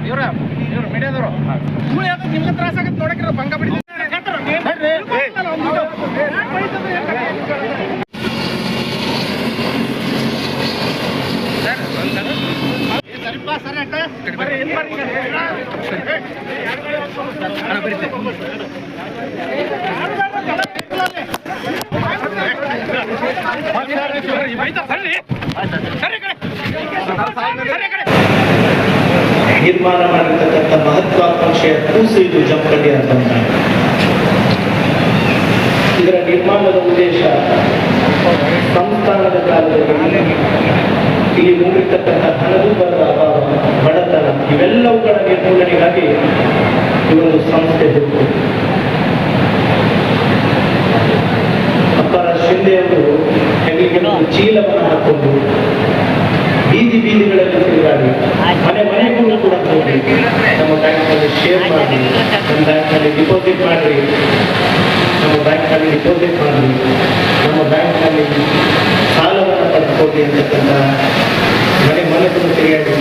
ಇವ್ರು ಮೀಡಿಯಾದವರು ನಿಮ್ಗೆ ತ್ರಾಸ ಆಗತ್ತೆ ನೋಡಕ್ಕಿರೋ ಭಂಗ ಬಿಡಿ ಸರಿಪ್ಪ ಸರಿ ಅಟ್ಟ ನಿರ್ಮಾಣ ಮಾಡಿರ್ತಕ್ಕಂಥ ಮಹತ್ವಾಕಾಂಕ್ಷೆಯ ಕೂಸು ಇದು ಜಮಖಂಡಿ ಅಂತ. ಇದರ ನಿರ್ಮಾಣದ ಉದ್ದೇಶ ಸಂಸ್ಥಾನದ ಕಾಲದಲ್ಲಿ ಇಲ್ಲಿ ಮೂಡಿರ್ತಕ್ಕಂಥ ಹಣದುಬ್ಬರದ ಅಭಾವ, ಬಡತನ ಇವೆಲ್ಲವುಗಳ ನಿರ್ಮೂಲನೆಗಾಗಿ ಇವೊಂದು ಸಂಸ್ಥೆ ಹುಟ್ಟು. ಅಪ್ಪರ ಶಿಂದೆಯವರು ಹೆಗಲಿಗೆ ಒಂದು ಚೀಲವನ್ನು ಹಾಕೊಂಡು ಬೀದಿ ಬೀದಿಗಳಲ್ಲಿ ತಿರುಗಾಡಿ ಮನೆಗೂ ಕೂಡ ಹೋಗಿ ನಮ್ಮ ಬ್ಯಾಂಕ್ನಲ್ಲಿ ಶೇರ್ ಮಾಡಿ, ನಮ್ಮ ಬ್ಯಾಂಕ್ನಲ್ಲಿ ಡಿಪಾಸಿಟ್ ಮಾಡಿ, ನಮ್ಮ ಬ್ಯಾಂಕ್ನಲ್ಲಿ ಡಿಪಾಸಿಟ್ ಮಾಡಿ, ನಮ್ಮ ಬ್ಯಾಂಕ್ನಲ್ಲಿ ಸಾಲವನ್ನು ಪಡೆದುಕೊಳ್ಳಿ ಅಂತಕ್ಕಂಥ ಮನೆಗೂ ತಿರುಗಾಡಿ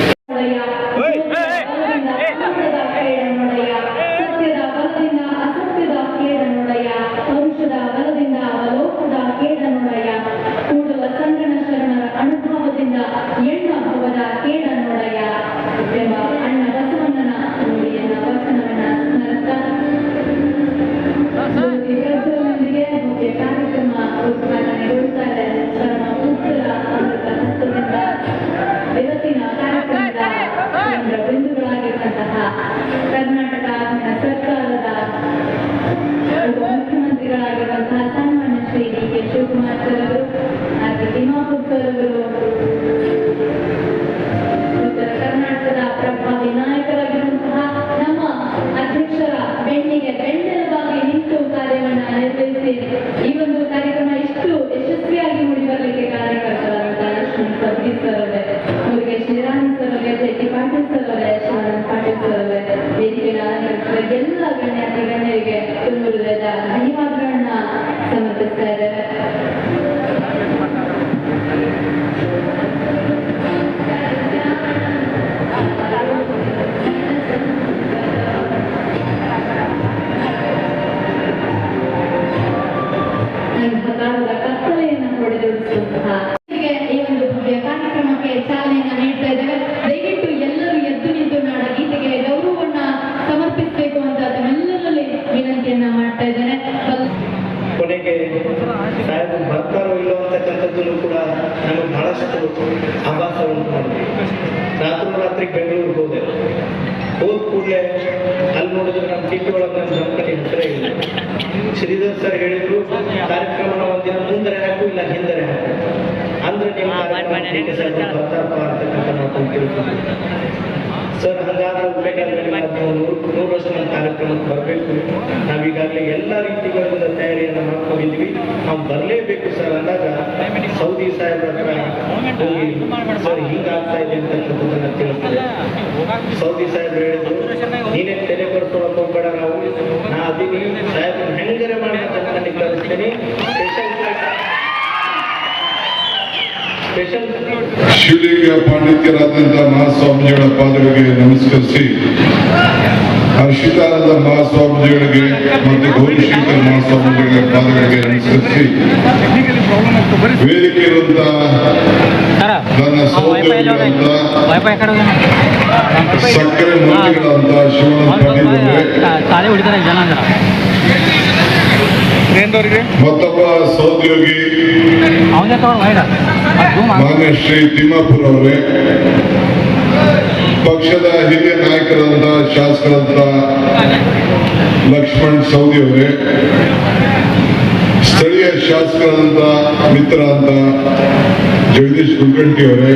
ಎಲ್ಲ ಗಣ್ಯರಿಗೆ ತುಂಬ ಧನ್ಯವಾದಗಳನ್ನ ಸಮರ್ಪಿಸ್ತಾ ಇದ್ದಾರೆ. ಕತ್ತಲೆಯನ್ನು ಹೊಡೆದುಡಿಸುವಂತಹ ಈ ಒಂದು ಭವ್ಯ ಕಾರ್ಯಕ್ರಮಕ್ಕೆ ಚಾಲನೆಯನ್ನು ನೀಡ್ತಾ ಇದ್ದೇವೆ. ದಯವಿಟ್ಟು ಎಲ್ಲರೂ ಎದ್ದು ನಿಂತು ನಾಡ ಗೀತೆಗೆ ಗೌರವವನ್ನ ಸಮರ್ಪಿಸಬೇಕು ಅಂತ ತಮ್ಮೆಲ್ಲರಲ್ಲಿ ವಿನಂತಿಯನ್ನ ಮಾಡ್ತಾ ಇದ್ದೇನೆ. ಕೊನೆಗೆ ಸಾಹೇಬರು ಬರ್ತಾರೋ ಇಲ್ಲೋ ಅಂತಕ್ಕಂಥದ್ದು ಕೂಡ ನಮಗೆ ಬಹಳಷ್ಟು ಆಭಾಸ ಉಂಟು ಮಾಡಿದೆ. ರಾತ್ರಿ ಬೆಂಗಳೂರಿಗೆ ಹೋದೆ. ಹೋದ ಕೂಡಲೇ ಅಲ್ಲಿ ನೋಡಿದ್ರೆ ನಮ್ಮ ಟಿವಿ ಒಳಗೆ ನನ್ನ ಜಮಖಂಡಿ ಹತ್ತಿರ ಇಲ್ಲ. ಶ್ರೀಧರ್ ಸರ್ ಹೇಳಿದ್ರು, ಕಾರ್ಯಕ್ರಮನ ಒಂದಿನ ಮುಂದರೆ ಹಾಕು ಇಲ್ಲ ಹಿಂದರೆ ಹಾಕು ಅಂದ್ರೆ ನೀವು ಬರ್ತಾರಪ್ಪ ಅಂತಕ್ಕಂಥ ನಾವು ತಿಳ್ಕೊಂಡು ಸರ್ ಹಂಗಾದ್ರೆ ಬೇಕಾದ್ರೆ ನೀವು 100 ವರ್ಷ ನಮ್ಮ ಕಾರ್ಯಕ್ರಮಕ್ಕೆ ಬರಬೇಕು. ನಾವೀಗಾಗಲೇ ಎಲ್ಲ ರೀತಿಗಳಿಂದ ತಯಾರಿಯನ್ನು ಮಾಡ್ಕೊಂಡಿದ್ವಿ, ನಾವು ಬರಲೇಬೇಕು ಸರ್ ಅಂದಾಗ ಸೌದಿ ಸಾಹೇಬ್ರ ಹತ್ರ ಹೋಗಿ ಸರ್ ಹಿಂಗಾಗ್ತಾ ಇದೆ ಅಂತಕ್ಕಂಥದ್ದನ್ನು ತಿಳಿಸ್ತಾರೆ. ಸೌದಿ ಸಾಹೇಬ್ರು ಹೇಳಿದ್ರು, ನೀನೇ ತಲೆ ಬರ್ಕೊಳ್ಳೋಕೆ ಹೋಗ್ಬೇಡ, ನಾ ಅದೀನಿ ಸಾಹೇಬ್ರು ಹೆಂಗರೆ ಮಾಡಿ ನನಗೆ ಕಳಿಸ್ತೀನಿ. ಶಿವಲಿಂಗ ಪಾಂಡಿತ್ಯರಾದಂಥ ಮಹಾಸ್ವಾಮೀಜಿಗಳ ಪಾದಗಳಿಗೆ ನಮಸ್ಕರಿಸಿ, ಹರ್ಷಿತಾನಂದ ಮಹಾಸ್ವಾಮೀಜಿಗಳಿಗೆ ಮತ್ತು ಗೌರಿಶಂಕರ್ ಮಹಾಸ್ವಾಮೀಜಿಗಳ ಪಾದಗಳಿಗೆ ನಮಸ್ಕರಿಸಿ, ವೇದಿಕೆ ಇರುವಂತಹ ನನ್ನ ಸಹೋದರಿಗಳಂತ ಸಕ್ಕರೆ ಮಂತ್ರಿಗಳಂತ ಶಿವಾನಂದ ಪಾಟೀಲ್ ಮತ್ತೊಬ್ಬ ಸಹೋದ್ಯೋಗಿ ಮಾನ್ಯ ಶ್ರೀ ತಿಮ್ಮಾಪುರ್ ಅವರೇ, ಪಕ್ಷದ ಹಿರಿಯ ನಾಯಕರಾದಂಥ ಶಾಸಕರಾದಂಥ ಲಕ್ಷ್ಮಣ್ ಸವದಿ ಅವರೇ, ಸ್ಥಳೀಯ ಶಾಸಕರಾದಂಥ ಮಿತ್ರ ಅಂತ ಜಗದೀಶ್ ಕುಲಕರ್ಣಿ ಅವರೇ,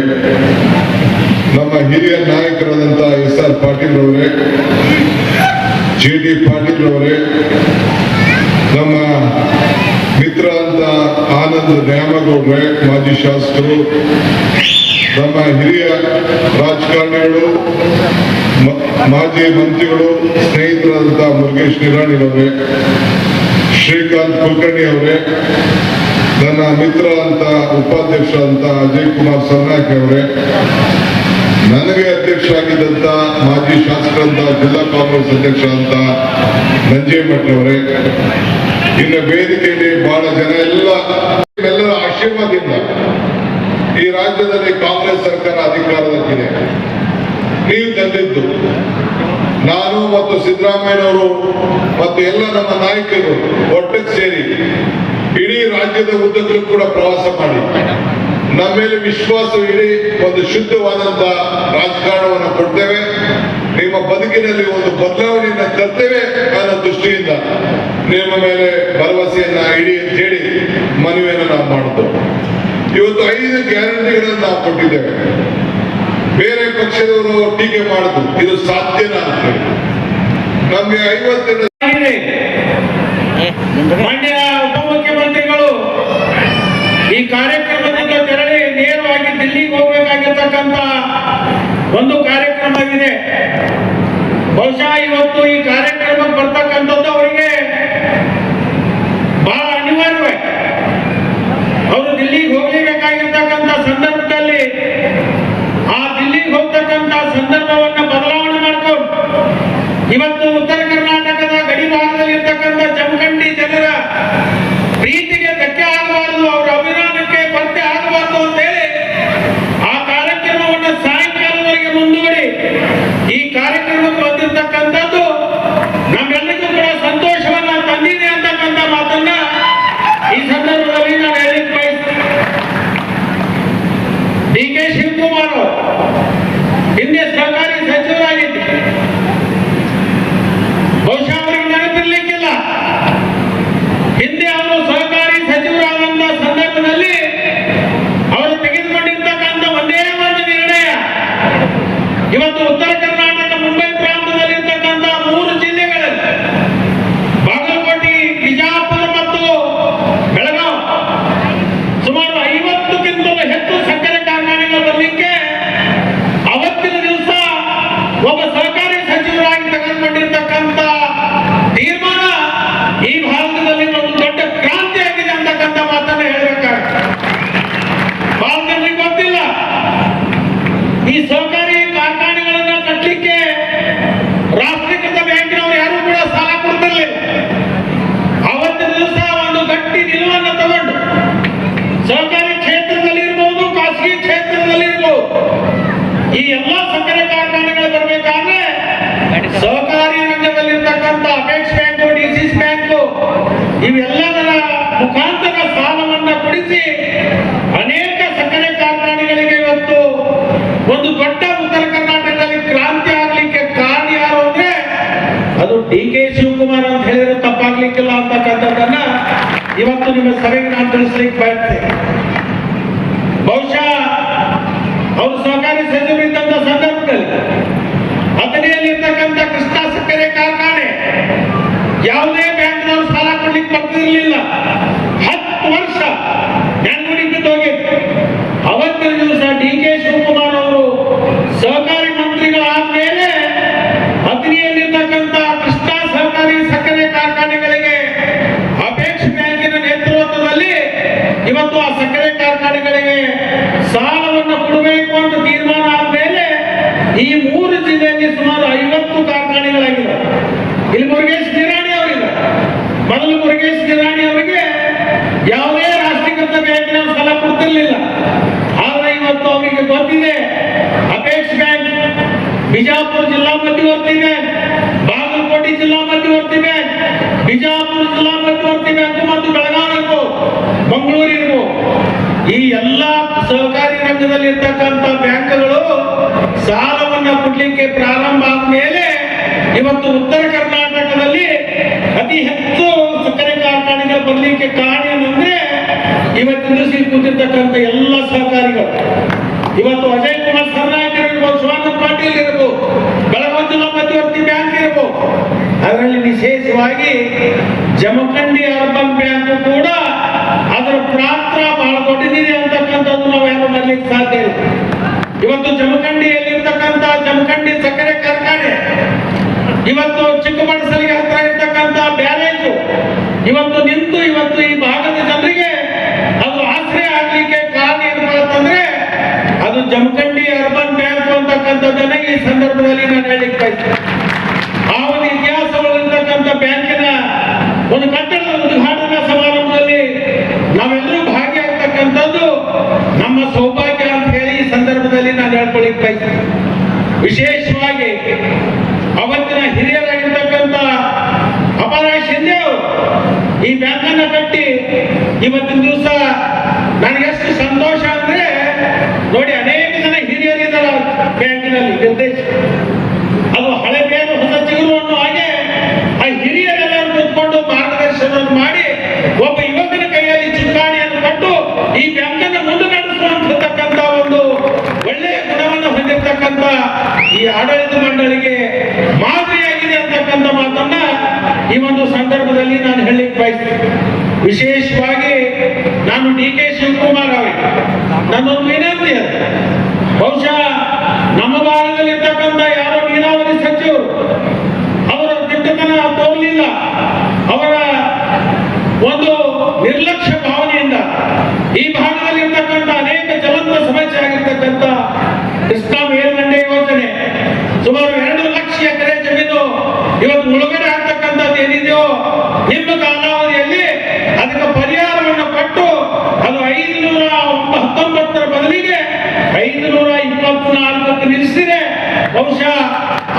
ನಮ್ಮ ಹಿರಿಯ ನಾಯಕರಾದಂಥ SR ಪಾಟೀಲ್ ಅವರೇ, JD ಪಾಟೀಲ್ ಅವರೇ, ನಮ್ಮ ಮಿತ್ರ ಅಂತ ಆನಂದ್ ನ್ಯಾಮಗೌಡ್ರೆ ಮಾಜಿ ಶಾಸಕರು, ನಮ್ಮ ಹಿರಿಯ ರಾಜಕಾರಣಿಗಳು, ಮಾಜಿ ಮಂತ್ರಿಗಳು, ಸ್ನೇಹಿತರಾದಂಥ ಮುರುಗೇಶ್ ನಿರಾಣಿರವರೇ, ಶ್ರೀಕಾಂತ್ ಕುಲಕರ್ಣಿ ಅವರೇ, ನನ್ನ ಮಿತ್ರ ಅಂತ ಉಪಾಧ್ಯಕ್ಷ ಅಂತ ಅಜಯ್ ಕುಮಾರ್ ಸರ್ನಾಯ್ಕ ಅವರೇ, ನನಗೆ ಅಧ್ಯಕ್ಷ ಆಗಿದ್ದಂತ ಮಾಜಿ ಶಾಸಕರಂತ ಜಿಲ್ಲಾ ಕಾಂಗ್ರೆಸ್ ಅಧ್ಯಕ್ಷ ಅಂತ ನಂಜೇಮಠ್ರವರೇ, ಇನ್ನು ವೇದಿಕೆಯಲ್ಲಿ ಬಹಳ ಜನ ಎಲ್ಲರ ಆಶೀರ್ವಾದದಿಂದ ಈ ರಾಜ್ಯದಲ್ಲಿ ಕಾಂಗ್ರೆಸ್ ಸರ್ಕಾರ ಅಧಿಕಾರದಲ್ಲಿದೆ. ನೀವು ತಂದಿದ್ದು ನಾನು ಮತ್ತು ಸಿದ್ದರಾಮಯ್ಯನವರು ಮತ್ತು ಎಲ್ಲ ನಮ್ಮ ನಾಯಕರು ಒಟ್ಟಿಗೆ ಸೇರಿ ಇಡೀ ರಾಜ್ಯದ ಉದ್ದಕ್ಕೂ ಕೂಡ ಪ್ರವಾಸ ಮಾಡಿ ನಮ್ಮ ಮೇಲೆ ವಿಶ್ವಾಸ ಇಡೀ ಒಂದು ಶುದ್ಧವಾದಂತ ರಾಜಕಾರಣವನ್ನು ಕೊಡ್ತೇವೆ, ನಿಮ್ಮ ಬದುಕಿನಲ್ಲಿ ಒಂದು ಬದಲಾವಣೆಯನ್ನು ತರ್ತೇವೆ ಅನ್ನೋ ದೃಷ್ಟಿಯಿಂದ ನಿಮ್ಮ ಮೇಲೆ ಭರವಸೆಯನ್ನ ಇಡಿ ಅಂತ ಹೇಳಿ ಮನವಿಯನ್ನು ನಾವು ಮಾಡಿದ್ದು. ಇವತ್ತು 5 ಗ್ಯಾರಂಟಿಗಳನ್ನು ನಾವು ಕೊಟ್ಟಿದ್ದೇವೆ. ಬೇರೆ ಪಕ್ಷದವರು ಟೀಕೆ ಮಾಡಿದ್ರು, ಇದು ಸಾಧ್ಯನಾ ಅಂತ ಹೇಳಿ. ನಮ್ಗೆ 52 ಮಂಡ್ಯ ಉಪಮುಖ್ಯಮಂತ್ರಿಗಳು ಈ ಕಾರ್ಯಕ್ರಮದಿಂದ ತೆರಳಿ ನೇರವಾಗಿ ದಿಲ್ಲಿಗೆ ಹೋಗಬೇಕಾಗಿರ್ತಕ್ಕಂಥ ಒಂದು ಕಾರ್ಯಕ್ರಮ ಇದೆ. ಬಹುಶಃ ಇವತ್ತು ಈ ಕಾರ್ಯಕ್ರಮಕ್ಕೆ ಬರ್ತಕ್ಕಂಥದ್ದು ಅವರಿಗೆ ಬಹಳ ಅನಿವಾರ್ಯವೇ. ಅವರು ದಿಲ್ಲಿಗೆ ಹೋಗಲೇಬೇಕಾಗಿರ್ತಕ್ಕಂಥ ಸಂದರ್ಭದಲ್ಲಿ ಆ ದಿಲ್ಲಿಗೆ ಹೋಗ್ತಕ್ಕಂಥ ಸಂದರ್ಭವನ್ನು ಬದಲಾವಣೆ ಮಾಡಿಕೊಂಡು ಇವತ್ತು ಉತ್ತರ ಕರ್ನಾಟಕದ ಗಡಿ ಭಾಗದಲ್ಲಿ ಇರ್ತಕ್ಕಂಥ ಜಮಖಂಡಿ ಜನರ ಪ್ರೀತಿಗೆ ಧಕ್ಕೆ ಆಗಬಾರದು, ಅವರ ಅಭಿಮಾನಕ್ಕೆ ಕೊರತೆ ಆಗಬಾರದು ಅಂತೇಳಿ ಆ ಕಾರ್ಯಕ್ರಮವನ್ನು ಸಾಯಂಕಾಲವರೆಗೆ ಮುಂದೂಡಿ ಈ ಕಾರ್ಯಕ್ರಮಕ್ಕೆ ಬಂದಿರತಕ್ಕಂಥದ್ದು ನಮ್ಮೆಲ್ಲರಿಗೂ ಕೂಡ ಸಂತೋಷವನ್ನ ತಂದಿದೆ ಅಂತಕ್ಕಂಥ ಮಾತನ್ನ ಈ ಸಂದರ್ಭದಲ್ಲಿ ನಾನು ಹೇಳಿಕ್ ಬಯಸ್ತೇನೆ. ಡಿ.ಕೆ. ಶಿವಕುಮಾರ್ ಅವರು ಹಿಂದೆ ಸಹಕಾರಿ ಸಚಿವರಾಗಿದ್ದರು. ಬಹುಶಃ ಅವರಿಗೆ ನೆನಪಿರ್ಲಿಕ್ಕಿಲ್ಲ, ಹಿಂದೆ ಅವರು ಸಹಕಾರಿ ಸಚಿವರಾದಂತ ಸಂದರ್ಭದಲ್ಲಿ ಅವರು ತೆಗೆದುಕೊಂಡಿರ್ತಕ್ಕಂಥ ಒಂದೇ ಒಂದು ನಿರ್ಣಯ ಇವತ್ತು ಉತ್ತರ ಕರ್ನಾಟಕ ಮುಂಬೈ ಪ್ರಾಂತದಲ್ಲಿರ್ತಕ್ಕಂಥ 3 ಜಿಲ್ಲೆಗಳಲ್ಲಿ ಬಾಗಲಕೋಟೆ, ಬಿಜಾಪುರ ಮತ್ತು ಬೆಳಗಾವಿ ಸುಮಾರು 50ಕ್ಕಿಂತಲೂ ಹೆಚ್ಚು ಸಕ್ಕರೆ ಕಾರ್ಖಾನೆಗಳು ಬರಲಿಕ್ಕೆ ಅವತ್ತಿನ ದಿವಸ ಒಬ್ಬ ಸಹಕಾರಿ ಸಚಿವರಾಗಿ ತೆಗೆದುಕೊಂಡಿರ್ತಕ್ಕಂಥ ತೀರ್ಮಾನ ಈ ಭಾರತದಲ್ಲಿ ಒಂದು ದೊಡ್ಡ ಕ್ರಾಂತಿ ಆಗಿದೆ ಅಂತಕ್ಕಂಥ ಮಾತನ್ನ ಹೇಳಬೇಕಾಗುತ್ತೆ. ಬಹಳ ಜನರಿಗೆ ಗೊತ್ತಿಲ್ಲ, ಈ ಸಹಕಾರಿ ಕಾರ್ಖಾನೆಗಳನ್ನ ಕಟ್ಟಲಿಕ್ಕೆ ರಾಷ್ಟ್ರೀಕೃತ ಬ್ಯಾಂಕಿನವರು ಯಾರು ಕೂಡ ಸಾಲ ಕೊಡ್ತಿರ್ಲಿಲ್ಲ. ಅವತ್ತಿನ ದಿವಸ ಒಂದು ಗಟ್ಟಿ ನಿಲುವನ್ನು ತಗೊಂಡು ಸಹಕಾರಿ ಕ್ಷೇತ್ರದಲ್ಲಿ ಇರ್ಬೋದು, ಖಾಸಗಿ ಕ್ಷೇತ್ರದಲ್ಲಿ ಇರ್ಬೋದು, ಈ ಎಲ್ಲಾ ಸಕ್ಕರೆ ಕಾರ್ಖಾನೆಗಳು ಬರಬೇಕಾದ್ರೆ ಸಹಕಾರಿ ರಂಗದಲ್ಲಿರ್ತಕ್ಕಂಥ ಅಪೆಕ್ಸ್ ಬ್ಯಾಂಕು, ಡಿಸಿಸಿ ಬ್ಯಾಂಕು ಇವೆಲ್ಲದರ ಮುಖಾಂತರ ಸಾಲವನ್ನ ಕೊಡಿಸಿ ಅನೇಕ ಸಕ್ಕರೆ ಕಾರ್ಖಾನೆಗಳಿಗೆ ಇವತ್ತು ಒಂದು ದೊಡ್ಡ ಉತ್ತರ ಕರ್ನಾಟಕದಲ್ಲಿ ಕ್ರಾಂತಿ ಆಗ್ಲಿಕ್ಕೆ ಕಾರಣ ಯಾರು ಅಂದ್ರೆ ಅದು ಡಿ.ಕೆ. ಶಿವಕುಮಾರ್ ಅಂತ ಹೇಳಿದ್ರೆ ತಪ್ಪಾಗ್ಲಿಕ್ಕಿಲ್ಲ ಅಂತಕ್ಕಂಥದ್ದನ್ನ ಇವತ್ತು ನಿಮ್ಮ ಸಭೆಗೆ ನಾನು ತಿಳಿಸ್ಲಿಕ್ಕೆ ಬಯಸ್ತೇನೆ. ಬಹುಶಃ ಅವರು ಸಹಕಾರಿ ಸಚಿವರಿದ್ದಂತ ಸಂದರ್ಭದಲ್ಲಿ ಅಥಣಿಯಲ್ಲಿರ್ತಕ್ಕಂಥ ಕೃಷ್ಣ ಸಕ್ಕರೆ ಕಾರ್ಖಾನೆ ಯಾವುದೇ ಬ್ಯಾಂಕ್ನವರು ಸಾಲ ಕೊಡ್ಲಿಕ್ಕೆ ಬರ್ತಿರ್ಲಿಲ್ಲ. 10 ವರ್ಷ ಬ್ಯಾಂಕ್ ಬಿದ್ದೋಗಿತ್ತು. ಅವತ್ತಿನ ದಿವಸ ಡಿ.ಕೆ. ಶಿವಕುಮಾರ್ ಅವರು ಸಹಕಾರಿ ಮಂತ್ರಿಗಳಾದ ಮೇಲೆ ಅಥಣಿಯಲ್ಲಿರ್ತಕ್ಕಂಥ ಕೃಷ್ಣ ಸಹಕಾರಿ ಸಕ್ಕರೆ ಕಾರ್ಖಾನೆಗಳಿಗೆ ಅಪೆಕ್ಸ್ ಬ್ಯಾಂಕಿನ ನೇತೃತ್ವದಲ್ಲಿ ಇವತ್ತು ಆ ಸಕ್ಕರೆ ಕಾರ್ಖಾನೆಗಳಿಗೆ ಸಾಲವನ್ನು ಕೊಡಬೇಕು ಅಂತ ತೀರ್ಮಾನ ಆದ್ಮೇಲೆ ಈ 3 ಜಿಲ್ಲೆಯಲ್ಲಿ ಸುಮಾರು 50 ಕಾರ್ಖಾನೆಗಳಾಗಿವೆ. ಇಲ್ಲಿ ಮುರುಗೇಶ್ ನಿರಾಣಿ ಅವರಿಲ್ಲ. ಮೊದಲು ಮುರುಗೇಶ್ ನಿರಾಣಿ ಅವರಿಗೆ ಯಾವುದೇ ರಾಷ್ಟ್ರೀಕೃತ ಬ್ಯಾಂಕಿನ ಸಾಲ ಕೊಡ್ತಿರ್ಲಿಲ್ಲ. ಆದ್ರೆ ಇವತ್ತು ಅವರಿಗೆ ಗೊತ್ತಿದೆ, ಅಪೆಕ್ಸ್ ಬ್ಯಾಂಕ್ ಬಿಜಾಪುರ ಜಿಲ್ಲಾ ಮಧ್ಯವರ್ತಿ ಬ್ಯಾಂಕ್, ಬಾಗಲಕೋಟೆ ಜಿಲ್ಲಾ ಮಧ್ಯವರ್ತಿ ಬ್ಯಾಂಕ್, ಬಿಜಾಪುರ ಜಿಲ್ಲಾ ಮಧ್ಯವರ್ತಿ ಬ್ಯಾಂಕ್ ಮತ್ತು ಬೆಳಗಾವಿ ಇರ್ಬೋದು, ಮಂಗಳೂರು ಇರ್ಬೋದು, ಈ ಎಲ್ಲಾ ಸಹಕಾರಿ ರಂಗದಲ್ಲಿ ಇರ್ತಕ್ಕಂಥ ಬ್ಯಾಂಕ್ಗಳು ಸಾಲವನ್ನ ಕೊಡ್ಲಿಕ್ಕೆ ಪ್ರಾರಂಭ ಆದ ಮೇಲೆ ಇವತ್ತು ಉತ್ತರ ಕರ್ನಾಟಕದಲ್ಲಿ ಅತಿ ಹೆಚ್ಚು ಸಕ್ಕರೆ ಕಾರ್ಖಾನೆಗಳು ಬರಲಿಕ್ಕೆ ಕಾರಣ ಏನಂದ್ರೆ ಇವತ್ತಿನ ದಿವಸ ಕೂತಿರ್ತಕ್ಕಂಥ ಎಲ್ಲ ಸಹಕಾರಿಗಳು. ಇವತ್ತು ಅಜಯ್ ಕುಮಾರ್ ಸರ್ನಾಯಕ್ ಇರ್ಬೋದು, ಶಿವಾನಂದ ಪಾಟೀಲ್ ಇರ್ಬೋದು, ಬೆಳಗಾವಿ ಜಿಲ್ಲಾ ಮಧ್ಯವರ್ತಿ ಬ್ಯಾಂಕ್ ಇರ್ಬೋದು, ಅದರಲ್ಲಿ ವಿಶೇಷವಾಗಿ ಜಮಖಂಡಿ ಅರ್ಬನ್ ಬ್ಯಾಂಕ್ ಕೂಡ ಅದರ ಪಾತ್ರ ಬಹಳ ದೊಡ್ಡದಿದೆ ಅಂತಕ್ಕಂಥದ್ದು ನಾವು ಯಾರು ಮಾಡಲಿಕ್ಕೆ ಸಾಧ್ಯ ಇಲ್ಲ. ಇವತ್ತು ಜಮಖಂಡಿಯಲ್ಲಿರ್ತಕ್ಕಂಥ ಜಮಖಂಡಿ ಸಕ್ಕರೆ ಕಾರ್ಖಾನೆ ಇವತ್ತು ಚಿಕ್ಕಬಳ್ಳಾಪುರಕ್ಕೆ ಹತ್ರ ಇರ್ತಕ್ಕಂಥ ಬ್ಯಾರೇಜು ಇವತ್ತು ನಿಂತು ಇವತ್ತು ಈ ಭಾಗದ ಜನರಿಗೆ ಅದು ಆಶ್ರಯ ಆಗ್ಲಿಕ್ಕೆ ಕಾರಣ ಏನು ಅಂತಂದ್ರೆ ಅದು ಜಮಖಂಡಿ ಅರ್ಬನ್ ಬ್ಯಾಂಕ್ ಅಂತ ಸಂದರ್ಭದಲ್ಲಿ ನಾನು ಹೇಳಲಿಕ್ಕೆ ಬಯಸ್ತೇನೆ. ಆ ಒಂದು ಇತಿಹಾಸಗಳಿರ್ತಕ್ಕಂಥ ಬ್ಯಾಂಕಿನ ಒಂದು ಕಟ್ಟಡದ ಉದ್ಘಾಟನಾ ಸಮಾರಂಭದಲ್ಲಿ ನಾವೆಲ್ಲರೂ ಭಾಗಿಯಾಗ್ತಕ್ಕಂಥದ್ದು ನಮ್ಮ ಸೌಭಾಗ್ಯ ಅಂತ ಹೇಳಿ ಈ ಸಂದರ್ಭದಲ್ಲಿ ನಾನು ಹೇಳ್ಕೊಳ್ಳಿಕ್ಕೆ ಬಯಸ್ತೇನೆ. ವಿಶೇಷವಾಗಿ ಅವತ್ತಿನ ಹಿರಿಯರಾಗಿರ್ತಕ್ಕಂಥ ಅಪರಾಜ್ ಶಿಂದೆ ಅವರು ಈ ಬ್ಯಾಂಕನ್ನ ಕಟ್ಟಿ ಇವತ್ತಿನ ದಿವಸ ನನಗೆ ಎಷ್ಟು ಸಂತೋಷ ಅಂದ್ರೆ ನೋಡಿ, ಅನೇಕ ಜನ ಹಿರಿಯರಿದ್ದಾರೆ ಬ್ಯಾಂಕಿನಲ್ಲಿ ನಿರ್ದೇಶ, ಅದು ಹಳೆ ಬೇರು ಹೊಸ ಚಿಗುರು ಅನ್ನೋ ಹಾಗೆ ಆ ಹಿರಿಯರೆಲ್ಲರೂ ಕೂತ್ಕೊಂಡು ಮಾರ್ಗದರ್ಶನವನ್ನು ಮಾಡಿ ಒಬ್ಬ ಯುವಕನ ಕೈಯಲ್ಲಿ ಚುಕ್ಕಾಣಿಯನ್ನು ಕೊಟ್ಟು ಈ ಬ್ಯಾಂಕನ್ನು ಮುಂದೆ ನಡೆಸುವಂತಕ್ಕಂಥ ಒಂದು ಒಳ್ಳೆಯ ಗುಣವನ್ನು ಹೊಂದಿರತಕ್ಕಂಥ ಈ ಆಡಳಿತ ಮಂಡಳಿಗೆ ಮಾದರಿಯಾಗಿದೆ ಅಂತಕ್ಕಂಥ ಮಾತನ್ನ ಈ ಒಂದು ಸಂದರ್ಭದಲ್ಲಿ ನಾನು ಹೇಳಲಿಕ್ಕೆ ಬಯಸ್ತೇನೆ. ವಿಶೇಷವಾಗಿ ನಾನು ಡಿ.ಕೆ. ಶಿವಕುಮಾರ್ ಅವರಿಗೆ ನನ್ನೊಂದು ವಿನಂತಿ ಅದು, ಬಹುಶಃ ನಮ್ಮ ಭಾಗದಲ್ಲಿ ಇರ್ತಕ್ಕಂಥ ಯಾರೋ ನೀರಾವರಿ ಸಚಿವರು ಅವರ ದಿಟ್ಟತನ ತೋರಲಿಲ್ಲ, ಅವರ ಒಂದು ನಿರ್ಲಕ್ಷ್ಯ ಭಾವನೆಯಿಂದ ಈ ಭಾಗದಲ್ಲಿ ಇರ್ತಕ್ಕಂಥ ಅನೇಕ ಜ್ವಲಂತ ಸಮಸ್ಯೆ ಆಗಿರ್ತಕ್ಕಂಥ ಕೃಷ್ಣಾ ಮೇಲ್ದಂಡೆ ಯೋಜನೆ ಸುಮಾರು 2 ಲಕ್ಷ ಎಕರೆ ಜಮೀನು ಇವತ್ತು ಮುಳುಗಡೆ ಆಗ್ತಕ್ಕಂಥದ್ದು ಏನಿದೆಯೋ ನಿಮ್ಮ ಕಾಲಾವಧಿಯಲ್ಲಿ ಅದಕ್ಕೆ ಪರಿಹಾರವನ್ನು ಕೊಟ್ಟು ಅದು 519 ಬದಲಿಗೆ 524 ನಿಲ್ಲಿಸಿದೆ. ಬಹುಶಃ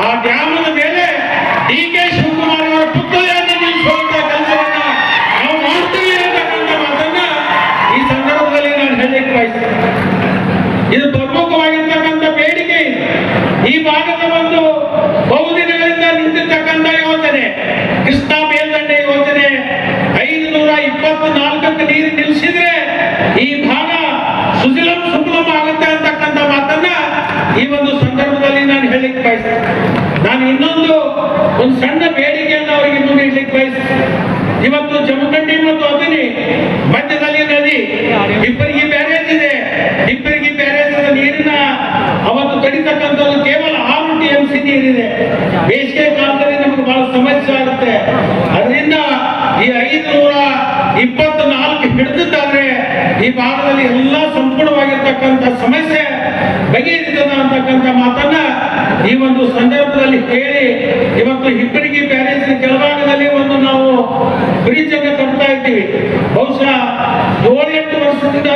ಆ ಡ್ಯಾಮದ ಮೇಲೆ ಡಿ.ಕೆ. ಶಿವಕುಮಾರ್ ಅವರ ಪುತ್ಥಳಿಯನ್ನು ನಿಲ್ಲಿಸುವಂತ ಕೆಲಸವನ್ನ ನಾವು ಮಾಡ್ತೀವಿ ಅಂತಕ್ಕಂಥ ಮಾತನ್ನ ಈ ಸಂದರ್ಭದಲ್ಲಿ ನಾನು ಹೇಳಲಿಕ್ಕೆ ಬಯಸ್ತೇನೆ. ಇದು ಪ್ರಮುಖವಾಗಿರ್ತಕ್ಕಂಥ ಬೇಡಿಕೆ. ಈ ಭಾಗದ ಒಂದು ಬಹುದಿನಗಳಿಂದ ನಿಂತಿರ್ತಕ್ಕಂಥ ಯೋಜನೆ ಕೃಷ್ಣಾ ಮೇಲ್ದಂಡೆ ಯೋಜನೆ 524ಕ್ಕೆ ನೀರು ನಿಲ್ಲಿಸಿದ್ರೆ ಈ ಭಾಗ ಸುಜಲಂ ಸುಫಲಂ ಆಗುತ್ತೆ ಅಂತಕ್ಕಂಥ ಮಾತನ್ನ ಈ ಒಂದು ಸಂದರ್ಭದಲ್ಲಿ ನಾನು ಹೇಳಲಿಕ್ಕೆ ಬಯಸ್ತೇನೆ. ನಾನು ಇನ್ನೊಂದು ಸಣ್ಣ ಬೇಡಿಕೆಯನ್ನು ಅವರಿಗೆ ಮುಂದೆ ಇಡ್ಲಿಕ್ಕೆ ಬಯಸ್ತೇನೆ. ಇವತ್ತು ಜಮಖಂಡಿ ಮತ್ತು ಅದಿನಿ ಮಧ್ಯದಲ್ಲಿ ನದಿ ಇಬ್ಬರಿಗೆ ಬ್ಯಾರೇಜ್ ಇದೆ. ಇಬ್ಬರಿಗೆ ಬ್ಯಾರೇಜ್ ನೀರಿನ ಅವತ್ತು ಕಡಿತಕ್ಕಂಥದ್ದು ಕೇವಲ 6 TMC ನೀರಿದೆ. ಬೇಸಿಗೆ ಕಾಲದಲ್ಲಿ ನಮಗೆ ಬಹಳ ಸಮಸ್ಯೆ ಆಗುತ್ತೆ. ಅದರಿಂದ ಈ 524 ಹಿಡಿದಿದ್ದಾದ್ರೆ ಈ ಭಾಗದಲ್ಲಿ ಎಲ್ಲ ಸಂಪೂರ್ಣವಾಗಿರ್ತಕ್ಕಂಥ ಸಮಸ್ಯೆ ಬಗೆಹರಿತದ ಅಂತಕ್ಕಂಥ ಮಾತನ್ನ ಈ ಒಂದು ಸಂದರ್ಭದಲ್ಲಿ ಹೇಳಿ, ಇವತ್ತು ಹಿಬ್ಬರಿಗೆ ಬ್ಯಾರೇಜ್ ಕೆಳಭಾಗದಲ್ಲಿ ಒಂದು ನಾವು ಬ್ರಿಡ್ಜ್ ಅನ್ನು ಕಟ್ತಾ ಇದ್ದೀವಿ. ಬಹುಶಃ 7-8 ವರ್ಷದಿಂದ